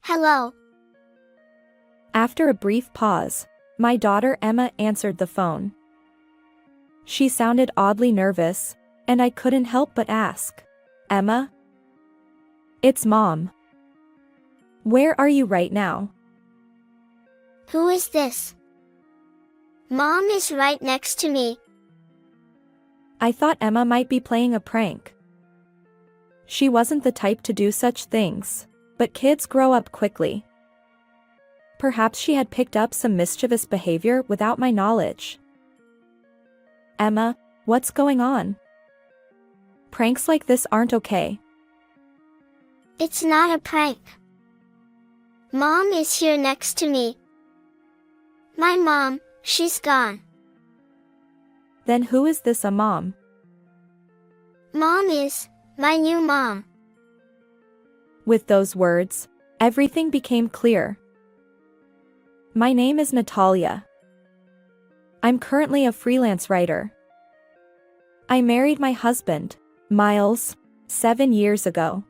Hello. After a brief pause, my daughter Emma answered the phone. She sounded oddly nervous, and I couldn't help but ask, "Emma?" "It's Mom." "Where are you right now?" Who is this? Mom is right next to me. I thought Emma might be playing a prank. She wasn't the type to do such things, but kids grow up quickly. Perhaps she had picked up some mischievous behavior without my knowledge. "Emma, what's going on? Pranks like this aren't okay." It's not a prank. Mom is here next to me. My mom, she's gone. Then who is this a mom? Mom is my new mom. With those words, everything became clear. My name is Natalia. I'm currently a freelance writer. I married my husband, Miles, 7 years ago.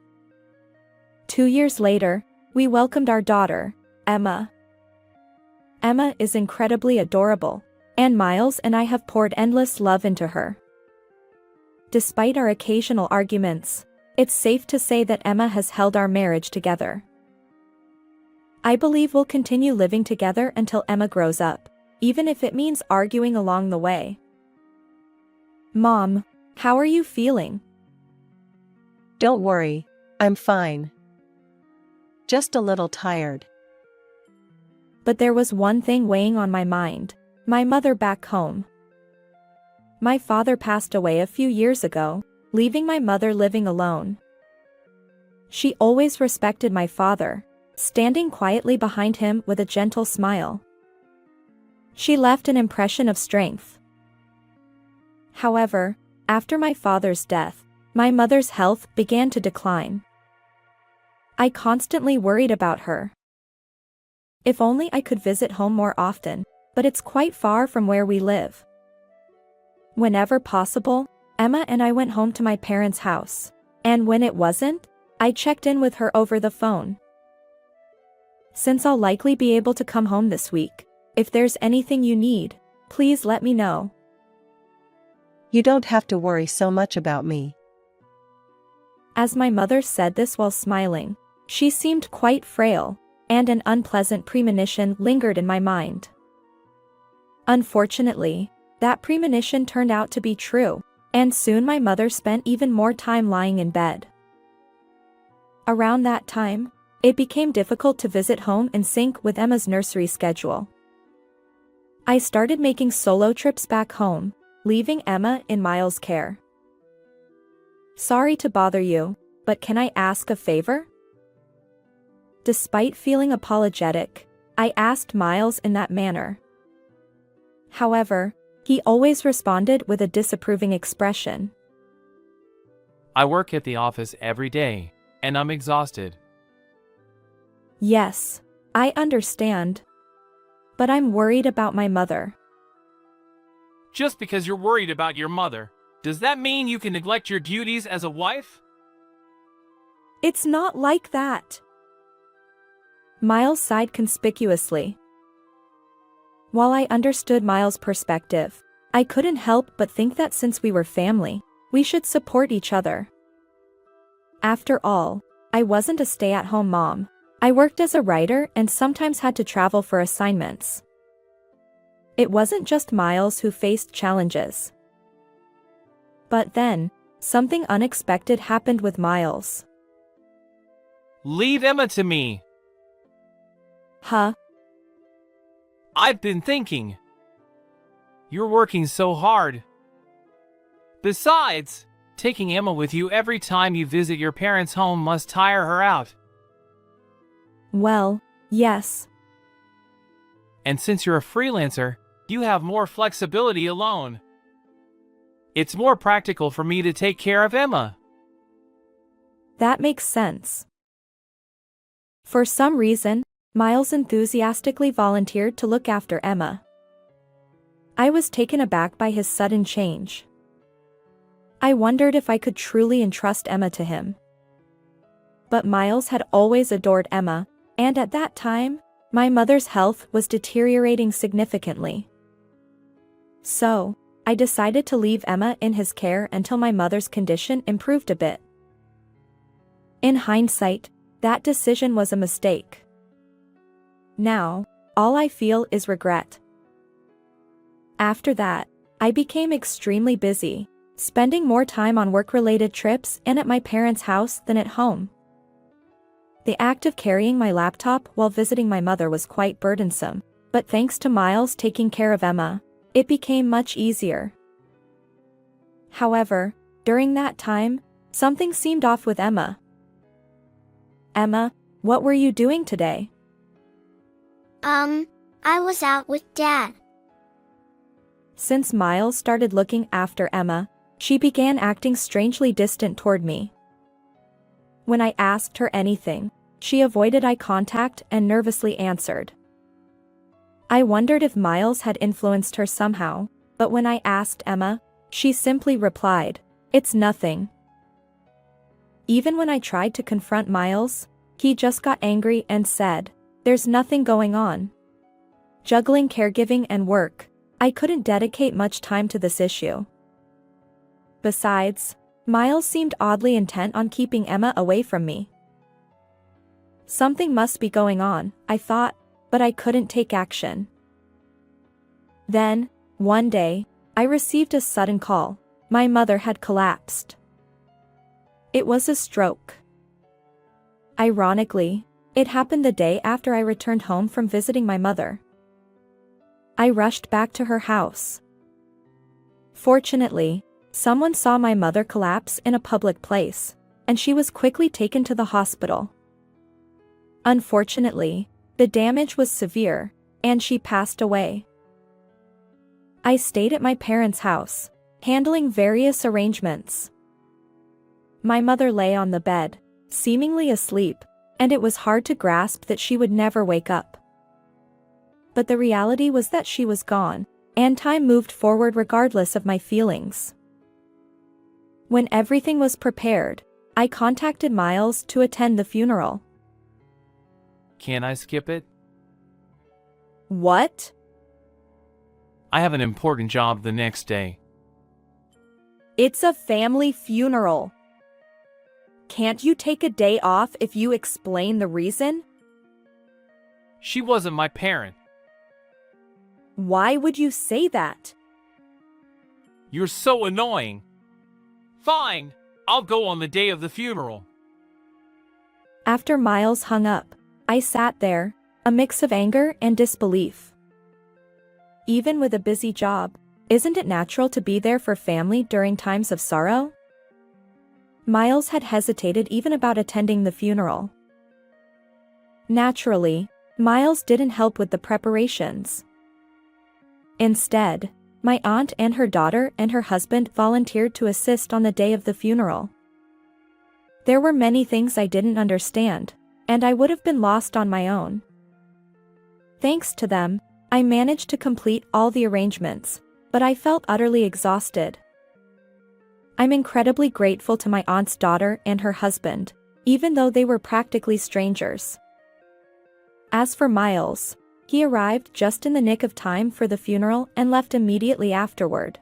2 years later, we welcomed our daughter, Emma. Emma is incredibly adorable, and Miles and I have poured endless love into her. Despite our occasional arguments, it's safe to say that Emma has held our marriage together. I believe we'll continue living together until Emma grows up, even if it means arguing along the way. Mom, how are you feeling? Don't worry, I'm fine. Just a little tired. But there was one thing weighing on my mind, my mother back home. My father passed away a few years ago, leaving my mother living alone. She always respected my father, standing quietly behind him with a gentle smile. She left an impression of strength. However, after my father's death, my mother's health began to decline. I constantly worried about her. If only I could visit home more often, but it's quite far from where we live. Whenever possible, Emma and I went home to my parents' house, and when it wasn't, I checked in with her over the phone. Since I'll likely be able to come home this week, if there's anything you need, please let me know. You don't have to worry so much about me. As my mother said this while smiling, she seemed quite frail, and an unpleasant premonition lingered in my mind. Unfortunately, that premonition turned out to be true, and soon my mother spent even more time lying in bed. Around that time, it became difficult to visit home in sync with Emma's nursery schedule. I started making solo trips back home, leaving Emma in Miles' care. Sorry to bother you, but can I ask a favor? Despite feeling apologetic, I asked Miles in that manner. However, he always responded with a disapproving expression. I work at the office every day, and I'm exhausted. Yes, I understand. But I'm worried about my mother. Just because you're worried about your mother, does that mean you can neglect your duties as a wife? It's not like that. Miles sighed conspicuously. While I understood Miles' perspective, I couldn't help but think that since we were family, we should support each other. After all, I wasn't a stay-at-home mom. I worked as a writer and sometimes had to travel for assignments. It wasn't just Miles who faced challenges. But then, something unexpected happened with Miles. Leave Emma to me. Huh? I've been thinking. You're working so hard. Besides, taking Emma with you every time you visit your parents' home must tire her out. Well, yes. And since you're a freelancer, you have more flexibility alone. It's more practical for me to take care of Emma. That makes sense. For some reason, Miles enthusiastically volunteered to look after Emma. I was taken aback by his sudden change. I wondered if I could truly entrust Emma to him. But Miles had always adored Emma, And at that time, my mother's health was deteriorating significantly. So, I decided to leave Emma in his care until my mother's condition improved a bit. In hindsight, that decision was a mistake. Now, all I feel is regret. After that, I became extremely busy, spending more time on work-related trips and at my parents' house than at home. The act of carrying my laptop while visiting my mother was quite burdensome, but thanks to Miles taking care of Emma, it became much easier. However, during that time, something seemed off with Emma. Emma, what were you doing today? I was out with Dad. Since Miles started looking after Emma, she began acting strangely distant toward me. When I asked her anything, she avoided eye contact and nervously answered. I wondered if Miles had influenced her somehow, but when I asked Emma, she simply replied, "It's nothing." Even when I tried to confront Miles, he just got angry and said, "There's nothing going on." Juggling caregiving and work, I couldn't dedicate much time to this issue. Besides, Miles seemed oddly intent on keeping Emma away from me. Something must be going on, I thought, but I couldn't take action. Then, one day, I received a sudden call. My mother had collapsed. It was a stroke. Ironically, it happened the day after I returned home from visiting my mother. I rushed back to her house. Fortunately, someone saw my mother collapse in a public place, and she was quickly taken to the hospital. Unfortunately, the damage was severe, and she passed away. I stayed at my parents' house, handling various arrangements. My mother lay on the bed, seemingly asleep, and it was hard to grasp that she would never wake up. But the reality was that she was gone, and time moved forward regardless of my feelings. When everything was prepared, I contacted Miles to attend the funeral. Can I skip it? What? I have an important job the next day. It's a family funeral. Can't you take a day off if you explain the reason? She wasn't my parent. Why would you say that? You're so annoying. Fine, I'll go on the day of the funeral. After Miles hung up, I sat there, a mix of anger and disbelief. Even with a busy job, isn't it natural to be there for family during times of sorrow? Miles had hesitated even about attending the funeral. Naturally, Miles didn't help with the preparations. Instead, my aunt and her daughter and her husband volunteered to assist on the day of the funeral. There were many things I didn't understand, and I would have been lost on my own. Thanks to them, I managed to complete all the arrangements, but I felt utterly exhausted. I'm incredibly grateful to my aunt's daughter and her husband, even though they were practically strangers. As for Miles, he arrived just in the nick of time for the funeral and left immediately afterward.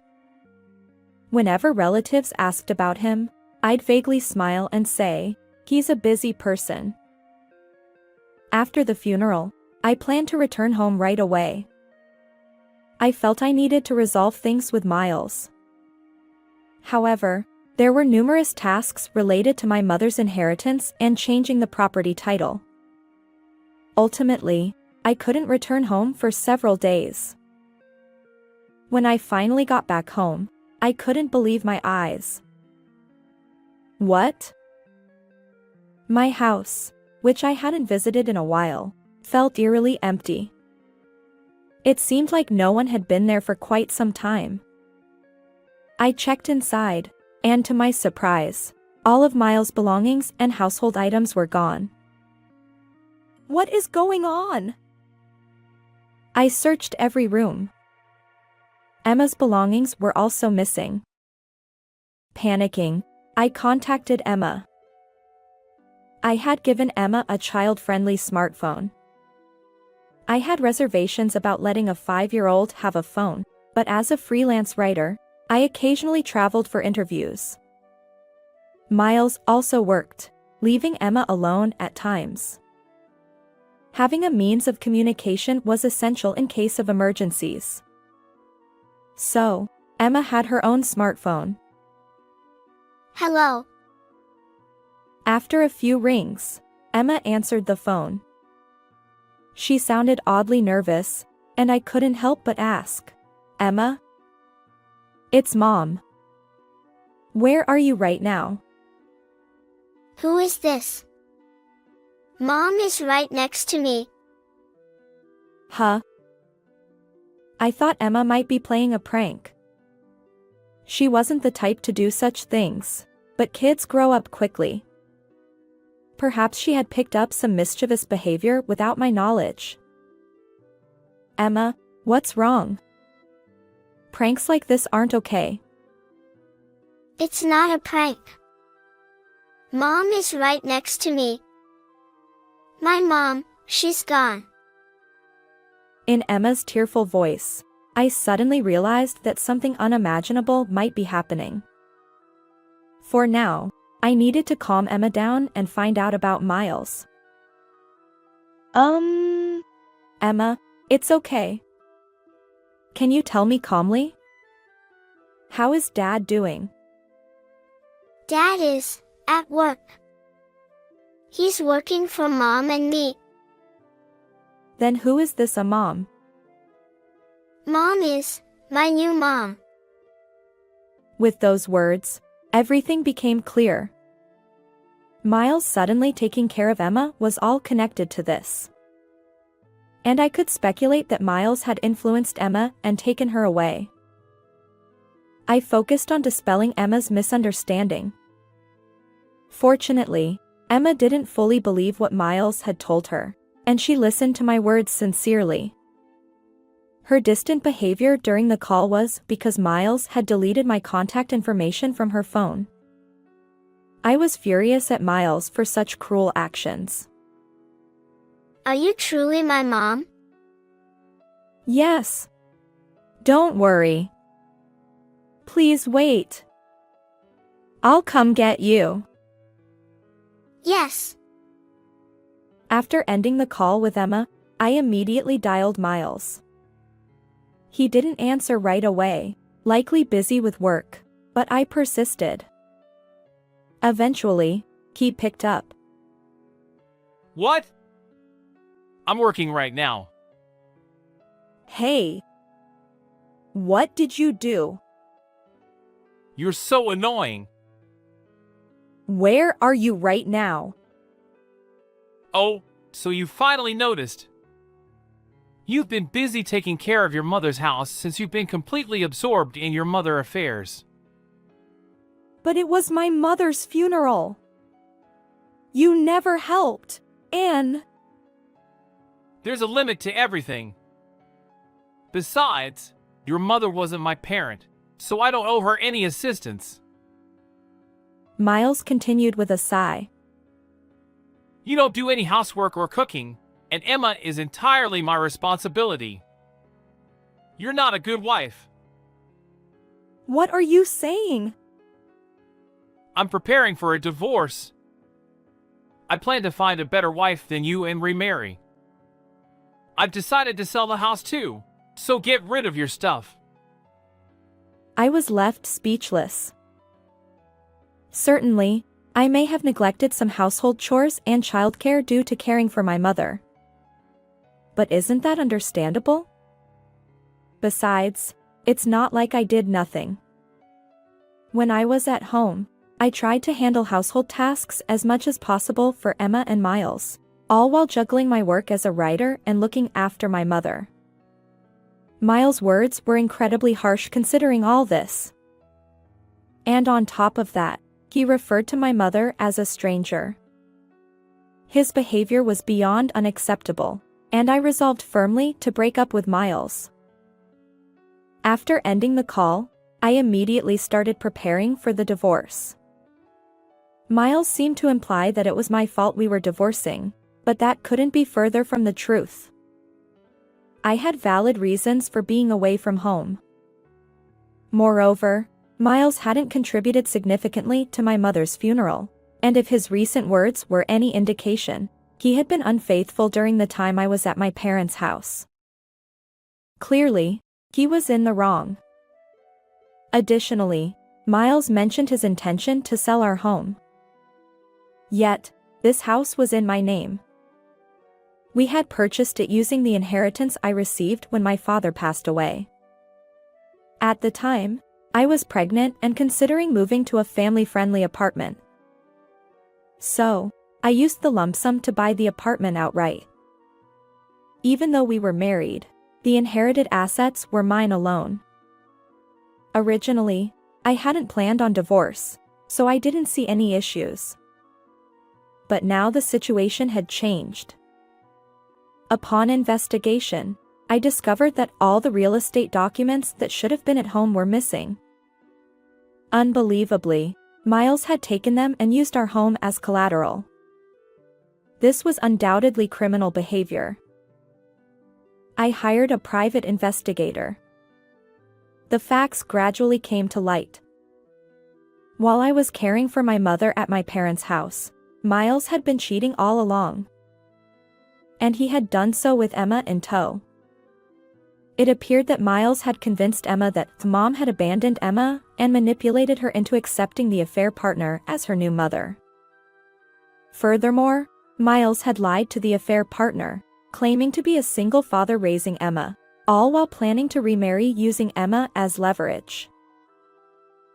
Whenever relatives asked about him, I'd vaguely smile and say, "He's a busy person." After the funeral, I planned to return home right away. I felt I needed to resolve things with Miles. However, there were numerous tasks related to my mother's inheritance and changing the property title. Ultimately, I couldn't return home for several days. When I finally got back home, I couldn't believe my eyes. What? My house, which I hadn't visited in a while, felt eerily empty. It seemed like no one had been there for quite some time. I checked inside, and to my surprise, all of Miles' belongings and household items were gone. What is going on? I searched every room. Emma's belongings were also missing. Panicking, I contacted Emma. I had given Emma a child-friendly smartphone. I had reservations about letting a 5-year-old have a phone, but as a freelance writer, I occasionally traveled for interviews. Miles also worked, leaving Emma alone at times. Having a means of communication was essential in case of emergencies. So, Emma had her own smartphone. Hello. After a few rings, Emma answered the phone. She sounded oddly nervous, and I couldn't help but ask, "Emma?" "It's Mom." "Where are you right now?" Who is this? Mom is right next to me. Huh? I thought Emma might be playing a prank. She wasn't the type to do such things, but kids grow up quickly. Perhaps she had picked up some mischievous behavior without my knowledge. "Emma, what's wrong? Pranks like this aren't okay." It's not a prank. Mom is right next to me. My mom, she's gone. In Emma's tearful voice, I suddenly realized that something unimaginable might be happening. For now, I needed to calm Emma down and find out about Miles. Emma, it's okay. Can you tell me calmly? How is Dad doing? Dad is at work. He's working for Mom and me. Then who is this a mom? Mom is my new mom. With those words, everything became clear. Miles suddenly taking care of Emma was all connected to this. And I could speculate that Miles had influenced Emma and taken her away. I focused on dispelling Emma's misunderstanding. Fortunately, Emma didn't fully believe what Miles had told her, and she listened to my words sincerely. Her distant behavior during the call was because Miles had deleted my contact information from her phone. I was furious at Miles for such cruel actions. Are you truly my mom? Yes. Don't worry. Please wait. I'll come get you. Yes. After ending the call with Emma, I immediately dialed Miles. He didn't answer right away, likely busy with work, but I persisted. Eventually, he picked up. What? I'm working right now. Hey. What did you do? You're so annoying. Where are you right now? Oh, so you finally noticed. You've been busy taking care of your mother's house since you've been completely absorbed in your mother affairs. But it was my mother's funeral. You never helped, and... There's a limit to everything. Besides, your mother wasn't my parent, so I don't owe her any assistance. Miles continued with a sigh. You don't do any housework or cooking, and Emma is entirely my responsibility. You're not a good wife. What are you saying? I'm preparing for a divorce. I plan to find a better wife than you and remarry. I've decided to sell the house too, so get rid of your stuff. I was left speechless. Certainly, I may have neglected some household chores and childcare due to caring for my mother. But isn't that understandable? Besides, it's not like I did nothing. When I was at home, I tried to handle household tasks as much as possible for Emma and Miles, all while juggling my work as a writer and looking after my mother. Miles' words were incredibly harsh considering all this. And on top of that, he referred to my mother as a stranger. His behavior was beyond unacceptable, and I resolved firmly to break up with Miles. After ending the call, I immediately started preparing for the divorce. Miles seemed to imply that it was my fault we were divorcing, but that couldn't be further from the truth. I had valid reasons for being away from home. Moreover, Miles hadn't contributed significantly to my mother's funeral, and if his recent words were any indication, he had been unfaithful during the time I was at my parents' house. Clearly, he was in the wrong. Additionally, Miles mentioned his intention to sell our home. Yet, this house was in my name. We had purchased it using the inheritance I received when my father passed away. At the time, I was pregnant and considering moving to a family-friendly apartment. So, I used the lump sum to buy the apartment outright. Even though we were married, the inherited assets were mine alone. Originally, I hadn't planned on divorce, so I didn't see any issues. But now the situation had changed. Upon investigation, I discovered that all the real estate documents that should have been at home were missing. Unbelievably, Miles had taken them and used our home as collateral. This was undoubtedly criminal behavior. I hired a private investigator. The facts gradually came to light. While I was caring for my mother at my parents' house, Miles had been cheating all along. And he had done so with Emma in tow. It appeared that Miles had convinced Emma that Mom had abandoned Emma and manipulated her into accepting the affair partner as her new mother. Furthermore, Miles had lied to the affair partner, claiming to be a single father raising Emma, all while planning to remarry using Emma as leverage.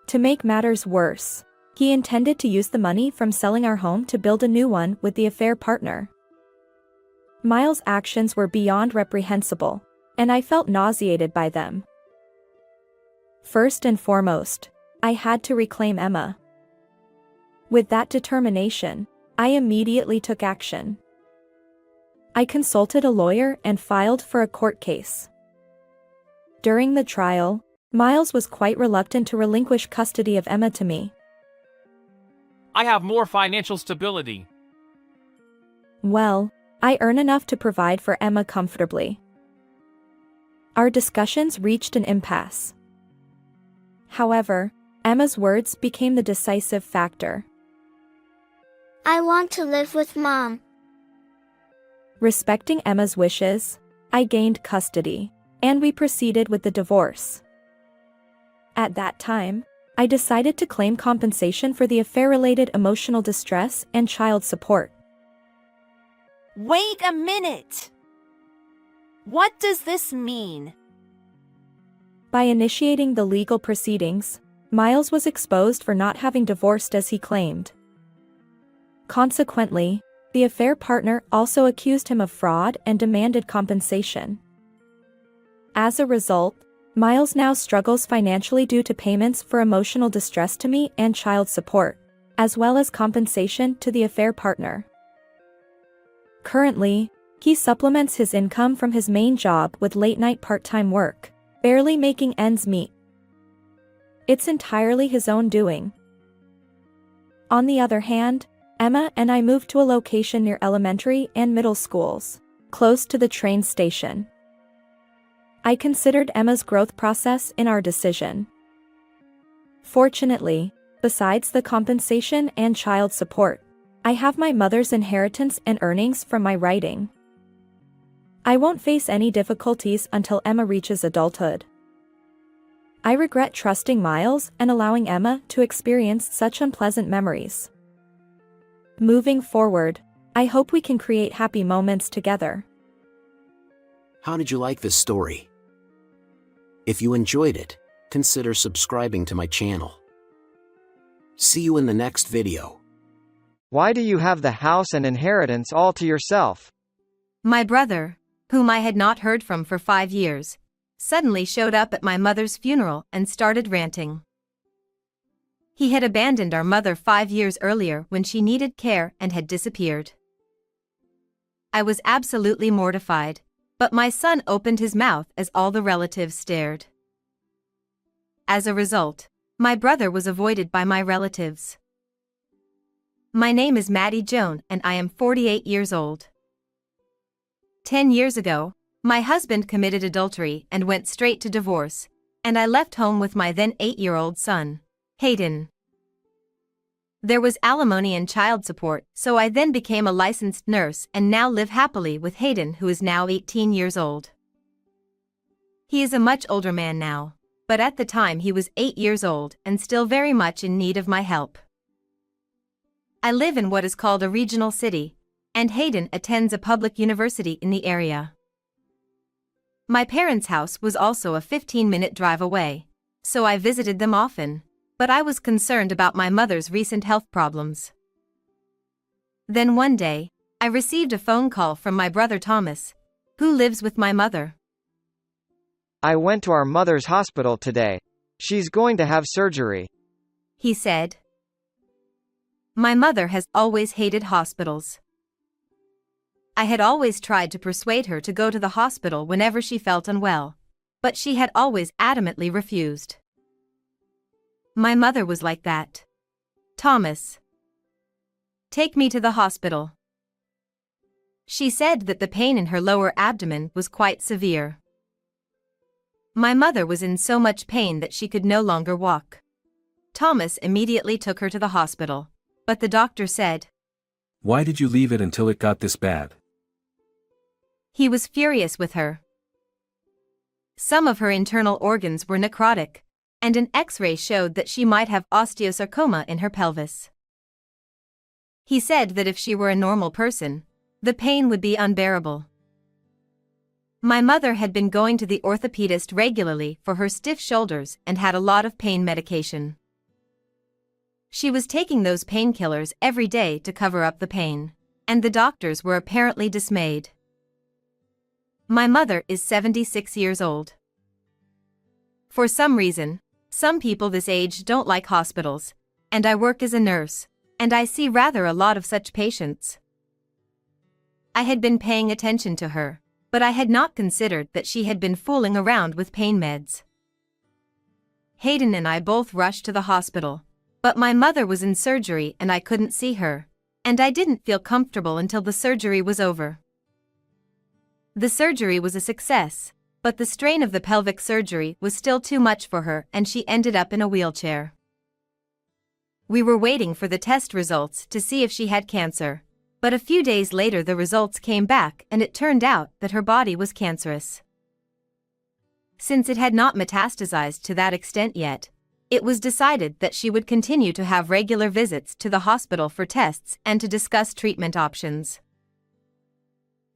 To make matters worse, he intended to use the money from selling our home to build a new one with the affair partner. Miles' actions were beyond reprehensible, and I felt nauseated by them. First and foremost, I had to reclaim Emma. With that determination, I immediately took action. I consulted a lawyer and filed for a court case. During the trial, Miles was quite reluctant to relinquish custody of Emma to me. I have more financial stability. Well, I earn enough to provide for Emma comfortably. Our discussions reached an impasse. However, Emma's words became the decisive factor. I want to live with Mom. Respecting Emma's wishes, I gained custody, and we proceeded with the divorce. At that time, I decided to claim compensation for the affair-related emotional distress and child support. Wait a minute! What does this mean? By initiating the legal proceedings, Miles was exposed for not having divorced as he claimed. Consequently, the affair partner also accused him of fraud and demanded compensation. As a result, Miles now struggles financially due to payments for emotional distress to me and child support, as well as compensation to the affair partner. Currently, he supplements his income from his main job with late-night part-time work, barely making ends meet. It's entirely his own doing. On the other hand, Emma and I moved to a location near elementary and middle schools, close to the train station. I considered Emma's growth process in our decision. Fortunately, besides the compensation and child support, I have my mother's inheritance and earnings from my writing. I won't face any difficulties until Emma reaches adulthood. I regret trusting Miles and allowing Emma to experience such unpleasant memories. Moving forward, I hope we can create happy moments together. How did you like this story? If you enjoyed it, consider subscribing to my channel. See you in the next video. Why do you have the house and inheritance all to yourself? My brother, whom I had not heard from for 5 years, suddenly showed up at my mother's funeral and started ranting. He had abandoned our mother 5 years earlier when she needed care and had disappeared. I was absolutely mortified, but my son opened his mouth as all the relatives stared. As a result, my brother was avoided by my relatives. My name is Maddie Joan and I am 48 years old. 10 years ago, my husband committed adultery and went straight to divorce, and I left home with my then 8-year-old son, Hayden. There was alimony and child support, so I then became a licensed nurse and now live happily with Hayden, who is now 18 years old. He is a much older man now, but at the time he was 8 years old and still very much in need of my help. I live in what is called a regional city, and Hayden attends a public university in the area. My parents' house was also a 15-minute drive away, so I visited them often, but I was concerned about my mother's recent health problems. Then one day, I received a phone call from my brother Thomas, who lives with my mother. I went to our mother's hospital today. She's going to have surgery, he said. My mother has always hated hospitals. I had always tried to persuade her to go to the hospital whenever she felt unwell, but she had always adamantly refused. My mother was like that. Thomas, take me to the hospital. She said that the pain in her lower abdomen was quite severe. My mother was in so much pain that she could no longer walk. Thomas immediately took her to the hospital, but the doctor said, "Why did you leave it until it got this bad?" He was furious with her. Some of her internal organs were necrotic, and an X-ray showed that she might have osteosarcoma in her pelvis. He said that if she were a normal person, the pain would be unbearable. My mother had been going to the orthopedist regularly for her stiff shoulders and had a lot of pain medication. She was taking those painkillers every day to cover up the pain, and the doctors were apparently dismayed. My mother is 76 years old. For some reason, some people this age don't like hospitals, and I work as a nurse, and I see rather a lot of such patients. I had been paying attention to her, but I had not considered that she had been fooling around with pain meds. Hayden and I both rushed to the hospital, but my mother was in surgery and I couldn't see her, and I didn't feel comfortable until the surgery was over. The surgery was a success, but the strain of the pelvic surgery was still too much for her and she ended up in a wheelchair. We were waiting for the test results to see if she had cancer, but a few days later the results came back and it turned out that her body was cancerous. Since it had not metastasized to that extent yet, it was decided that she would continue to have regular visits to the hospital for tests and to discuss treatment options.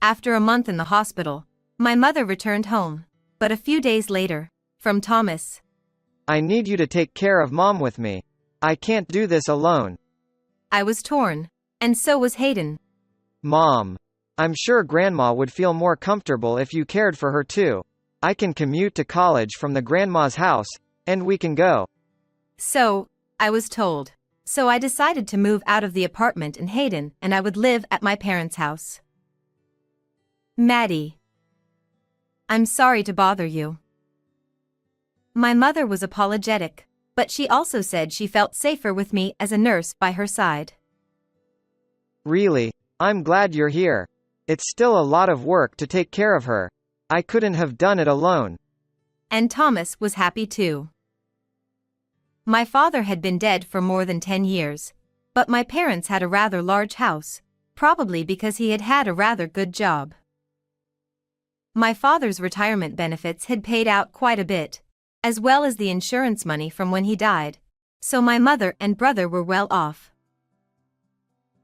After a month in the hospital, my mother returned home, but a few days later, from Thomas. I need you to take care of Mom with me. I can't do this alone. I was torn, and so was Hayden. Mom, I'm sure Grandma would feel more comfortable if you cared for her too. I can commute to college from the grandma's house, and we can go. So, I was told. So I decided to move out of the apartment in Hayden and I would live at my parents' house. Maddie, I'm sorry to bother you. My mother was apologetic, but she also said she felt safer with me as a nurse by her side. Really, I'm glad you're here. It's still a lot of work to take care of her. I couldn't have done it alone. And Thomas was happy too. My father had been dead for more than 10 years, but my parents had a rather large house, probably because he had had a rather good job. My father's retirement benefits had paid out quite a bit, as well as the insurance money from when he died, so my mother and brother were well off.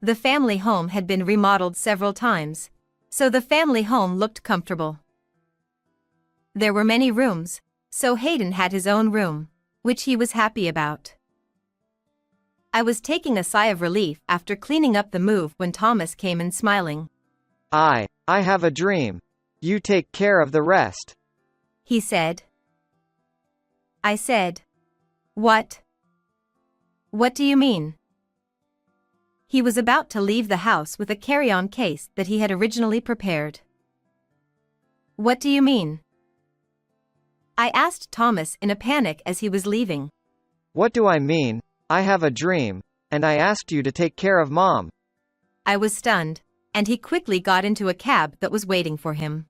The family home had been remodeled several times, so the family home looked comfortable. There were many rooms, so Hayden had his own room, which he was happy about. I was taking a sigh of relief after cleaning up the move when Thomas came in smiling. I have a dream. You take care of the rest, he said. I said, "What? What do you mean?" He was about to leave the house with a carry-on case that he had originally prepared. "What do you mean?" I asked Thomas in a panic as he was leaving. What do I mean? I have a dream. and I asked you to take care of Mom. I was stunned, and he quickly got into a cab that was waiting for him.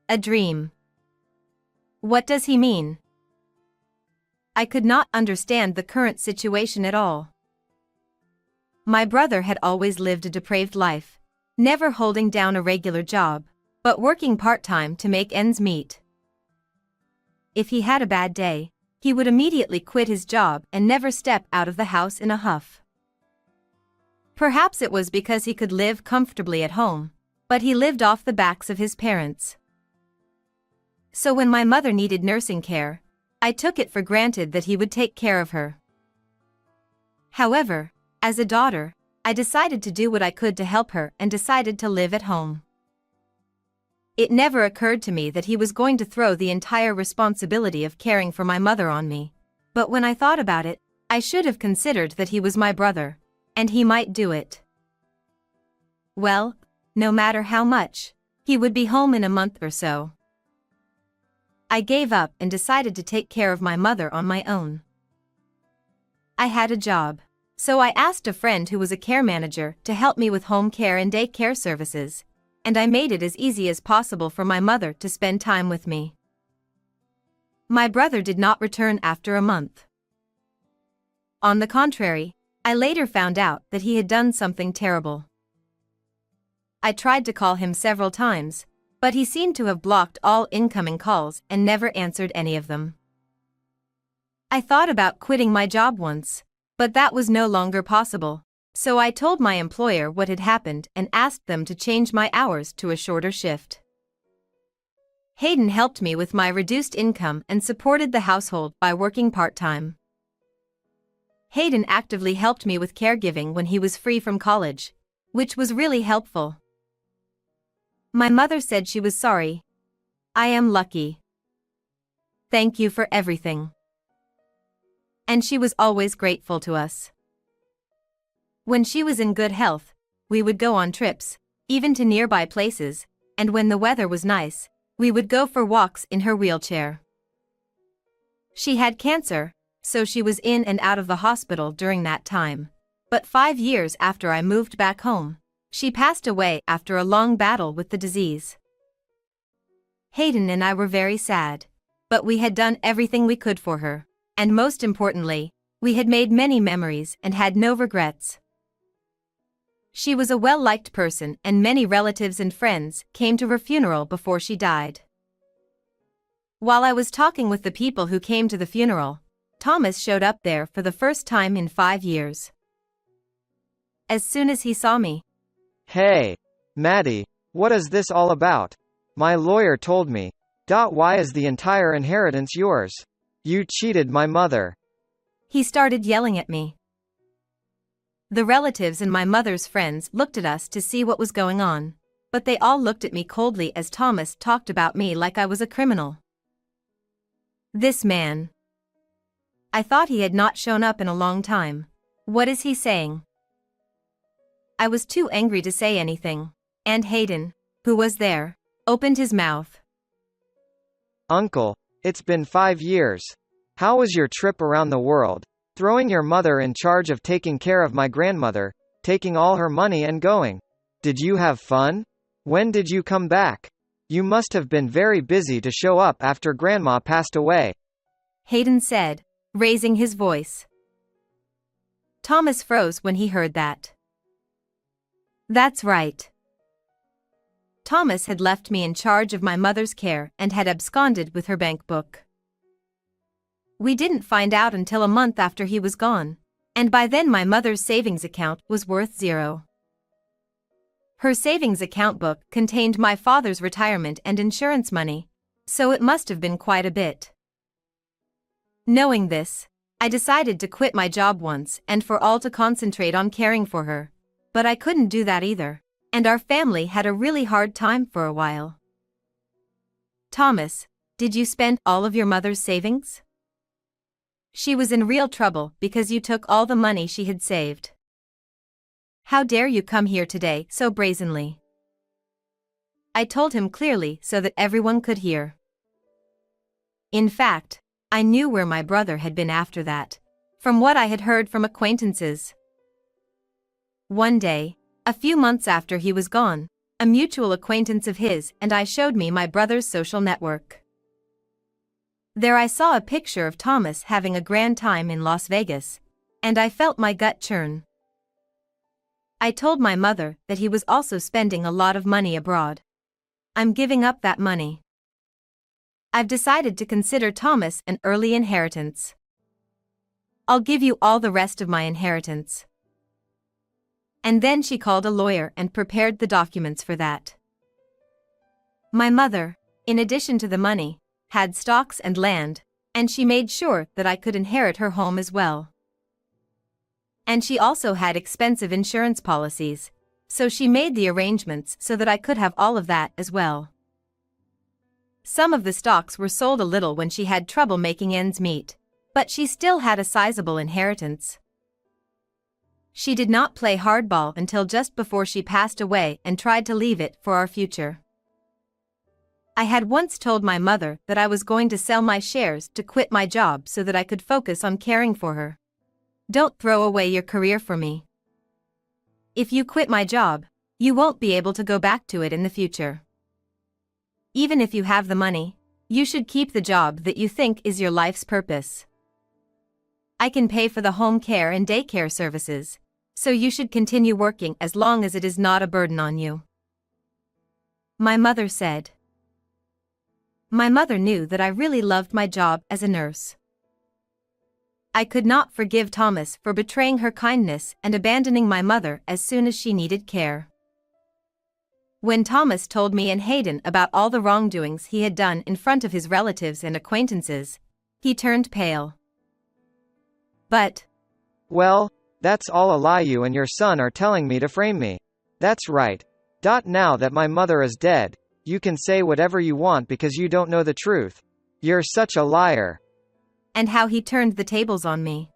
A dream. What does he mean? I could not understand the current situation at all. My brother had always lived a depraved life, never holding down a regular job, but working part-time to make ends meet. If he had a bad day, he would immediately quit his job and never step out of the house in a huff. Perhaps it was because he could live comfortably at home, but he lived off the backs of his parents. So when my mother needed nursing care, I took it for granted that he would take care of her. However, as a daughter, I decided to do what I could to help her and decided to live at home. It never occurred to me that he was going to throw the entire responsibility of caring for my mother on me, but when I thought about it, I should have considered that he was my brother, and he might do it. Well, no matter how much, he would be home in a month or so. I gave up and decided to take care of my mother on my own. I had a job, so I asked a friend who was a care manager to help me with home care and day care services, and I made it as easy as possible for my mother to spend time with me. My brother did not return after a month. On the contrary, I later found out that he had done something terrible. I tried to call him several times, but he seemed to have blocked all incoming calls and never answered any of them. I thought about quitting my job once, but that was no longer possible, so I told my employer what had happened and asked them to change my hours to a shorter shift. Hayden helped me with my reduced income and supported the household by working part-time. Hayden actively helped me with caregiving when he was free from college, which was really helpful. My mother said she was sorry. I am lucky. Thank you for everything. And she was always grateful to us. When she was in good health, we would go on trips, even to nearby places, and when the weather was nice, we would go for walks in her wheelchair. She had cancer, so she was in and out of the hospital during that time. But 5 years after I moved back home, she passed away after a long battle with the disease. Hayden and I were very sad, but we had done everything we could for her, and most importantly, we had made many memories and had no regrets. She was a well-liked person and many relatives and friends came to her funeral before she died. While I was talking with the people who came to the funeral, Thomas showed up there for the first time in 5 years. As soon as he saw me, Hey, Maddie, what is this all about? My lawyer told me. Why is the entire inheritance yours? You cheated my mother. He started yelling at me. The relatives and my mother's friends looked at us to see what was going on, but they all looked at me coldly as Thomas talked about me like I was a criminal. This man. I thought he had not shown up in a long time. What is he saying? I was too angry to say anything, and Hayden, who was there, opened his mouth. Uncle, it's been 5 years. How was your trip around the world? Throwing your mother in charge of taking care of my grandmother, taking all her money and going. Did you have fun? When did you come back? You must have been very busy to show up after Grandma passed away. Hayden said, raising his voice. Thomas froze when he heard that. That's right. Thomas had left me in charge of my mother's care and had absconded with her bank book. We didn't find out until a month after he was gone, and by then my mother's savings account was worth 0. Her savings account book contained my father's retirement and insurance money, so it must have been quite a bit. Knowing this, I decided to quit my job once and for all to concentrate on caring for her, but I couldn't do that either, and our family had a really hard time for a while. Thomas, did you spend all of your mother's savings? She was in real trouble because you took all the money she had saved. How dare you come here today so brazenly? I told him clearly so that everyone could hear. In fact, I knew where my brother had been after that. from what I had heard from acquaintances. One day, a few months after he was gone, a mutual acquaintance of his and I showed me my brother's social network. There I saw a picture of Thomas having a grand time in Las Vegas, and I felt my gut churn. I told my mother that he was also spending a lot of money abroad. I'm giving up that money. I've decided to consider Thomas an early inheritance. I'll give you all the rest of my inheritance. And then she called a lawyer and prepared the documents for that. My mother, in addition to the money, had stocks and land, and she made sure that I could inherit her home as well. And she also had expensive insurance policies, so she made the arrangements so that I could have all of that as well. Some of the stocks were sold a little when she had trouble making ends meet, but she still had a sizable inheritance. She did not play hardball until just before she passed away and tried to leave it for our future. I had once told my mother that I was going to sell my shares to quit my job so that I could focus on caring for her. Don't throw away your career for me. If you quit my job, you won't be able to go back to it in the future. Even if you have the money, you should keep the job that you think is your life's purpose. I can pay for the home care and daycare services, so you should continue working as long as it is not a burden on you. My mother said. My mother knew that I really loved my job as a nurse. I could not forgive Thomas for betraying her kindness and abandoning my mother as soon as she needed care. When Thomas told me and Hayden about all the wrongdoings he had done in front of his relatives and acquaintances, he turned pale. But, Well, that's all a lie you and your son are telling me to frame me. That's right. Now that my mother is dead, you can say whatever you want because you don't know the truth. You're such a liar. And how he turned the tables on me.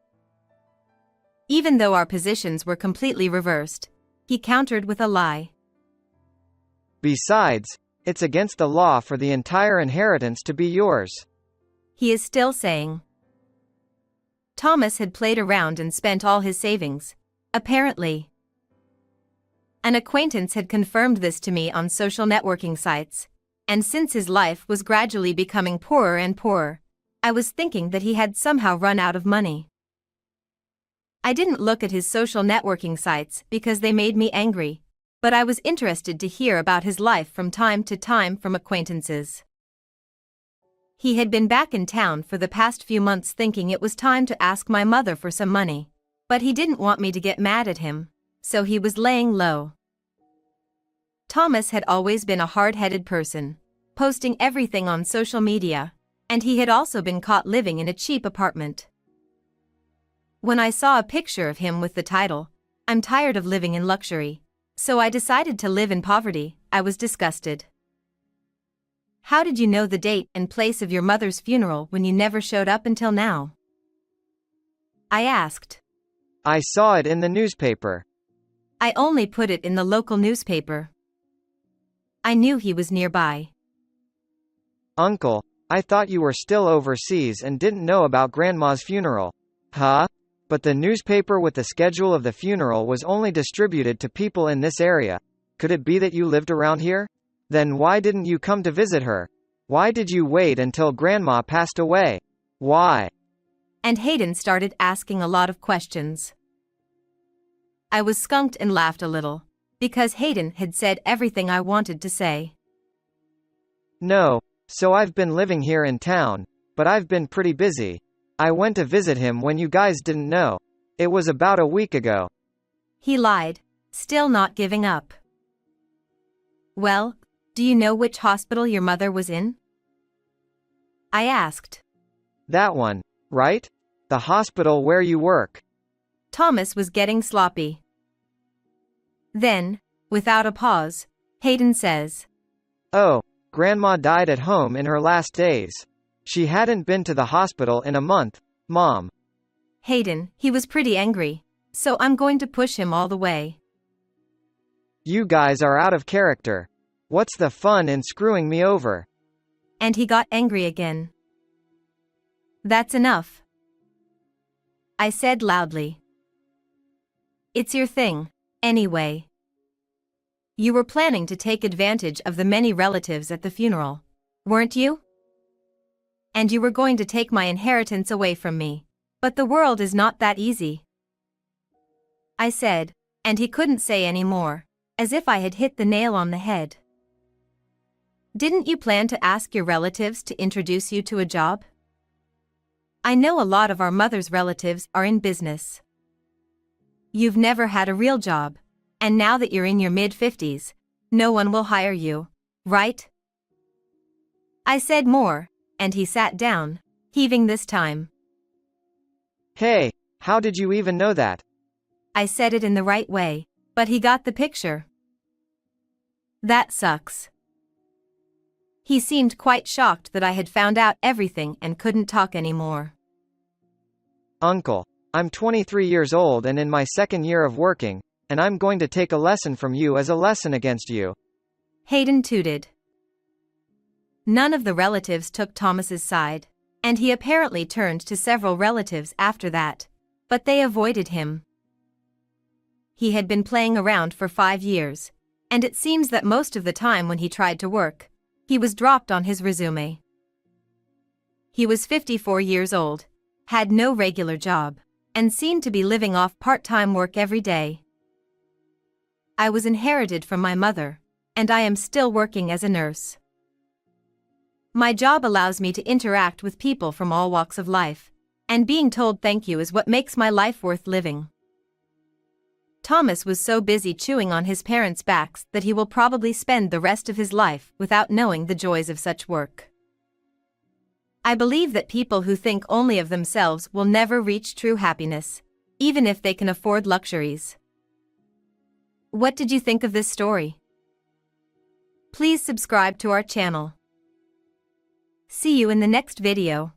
Even though our positions were completely reversed, he countered with a lie. Besides, it's against the law for the entire inheritance to be yours. He is still saying. Thomas had played around and spent all his savings, apparently. An acquaintance had confirmed this to me on social networking sites, and since his life was gradually becoming poorer and poorer, I was thinking that he had somehow run out of money. I didn't look at his social networking sites because they made me angry, but I was interested to hear about his life from time to time from acquaintances. He had been back in town for the past few months thinking it was time to ask my mother for some money, but he didn't want me to get mad at him, so he was laying low. Thomas had always been a hard-headed person, posting everything on social media, and he had also been caught living in a cheap apartment. When I saw a picture of him with the title, "I'm tired of living in luxury, so I decided to live in poverty," I was disgusted. How did you know the date and place of your mother's funeral when you never showed up until now? I asked. I saw it in the newspaper. I only put it in the local newspaper. I knew he was nearby. Uncle, I thought you were still overseas and didn't know about Grandma's funeral. Huh? But the newspaper with the schedule of the funeral was only distributed to people in this area. Could it be that you lived around here? Then why didn't you come to visit her? Why did you wait until Grandma passed away? Why? And Hayden started asking a lot of questions. I was skunked and laughed a little, because Hayden had said everything I wanted to say. No, so I've been living here in town, but I've been pretty busy. I went to visit him when you guys didn't know. It was about a week ago. He lied, still not giving up. Well, do you know which hospital your mother was in? I asked. That one, right? The hospital where you work. Thomas was getting sloppy. Then, without a pause, Hayden says, Oh, Grandma died at home in her last days. She hadn't been to the hospital in a month, Mom. Hayden, he was pretty angry, so I'm going to push him all the way. You guys are out of character. What's the fun in screwing me over? And he got angry again. That's enough. I said loudly. It's your thing, anyway. You were planning to take advantage of the many relatives at the funeral, weren't you? And you were going to take my inheritance away from me. But the world is not that easy, I said, and he couldn't say any more, as if I had hit the nail on the head. Didn't you plan to ask your relatives to introduce you to a job? I know a lot of our mother's relatives are in business. You've never had a real job, and now that you're in your mid-50s, no one will hire you, right? I said more, and he sat down, heaving this time. Hey, how did you even know that? I said it in the right way, but he got the picture. That sucks. He seemed quite shocked that I had found out everything and couldn't talk anymore. Uncle, I'm 23 years old and in my second year of working, and I'm going to take a lesson from you as a lesson against you. Hayden tooted. None of the relatives took Thomas's side, and he apparently turned to several relatives after that, but they avoided him. He had been playing around for 5 years, and it seems that most of the time when he tried to work, he was dropped on his resume. He was 54 years old, had no regular job, and seemed to be living off part-time work every day. I was inherited from my mother, and I am still working as a nurse. My job allows me to interact with people from all walks of life, and being told thank you is what makes my life worth living. Thomas was so busy chewing on his parents' backs that he will probably spend the rest of his life without knowing the joys of such work. I believe that people who think only of themselves will never reach true happiness, even if they can afford luxuries. What did you think of this story? Please subscribe to our channel. See you in the next video.